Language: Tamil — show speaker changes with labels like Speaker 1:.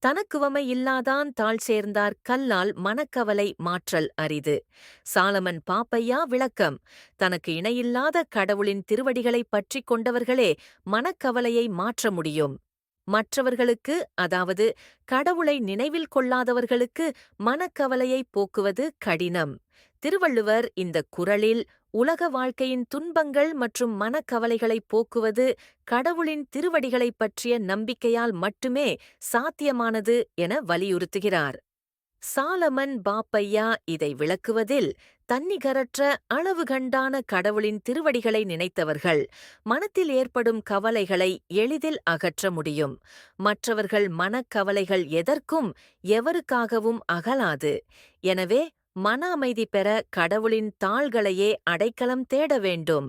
Speaker 1: தனக்குவமை இல்லாதான் தாழ் சேர்ந்தார் கல்லால் மனக்கவலை மாற்றல் அரிது. சாலமன் பாப்பையா விளக்கம்: தனக்கு இணையில்லாத கடவுளின் திருவடிகளைப் பற்றிக் கொண்டவர்களே மனக்கவலையை மாற்ற முடியும். மற்றவர்களுக்கு, அதாவது கடவுளை நினைவில் கொள்ளாதவர்களுக்கு மனக்கவலையை போக்குவது கடினம். திருவள்ளுவர் இந்தக் குறளில் உலக வாழ்க்கையின் துன்பங்கள் மற்றும் மனக்கவலைகளைப் போக்குவது கடவுளின் திருவடிகளைப் பற்றிய நம்பிக்கையால் மட்டுமே சாத்தியமானது என வலியுறுத்துகிறார். சாலமன் பாப்பையா இதை விளக்குவதில், தன்னிகரற்ற அளவு கண்டான கடவுளின் திருவடிகளை நினைத்தவர்கள் மனத்தில் ஏற்படும் கவலைகளை எளிதில் அகற்ற முடியும். மற்றவர்கள் மனக்கவலைகள் எதற்கும் எவருக்காகவும் அகலாது. எனவே மன அமைதி பெற கடவுளின் தாள்களையே அடைக்கலம் தேட வேண்டும்.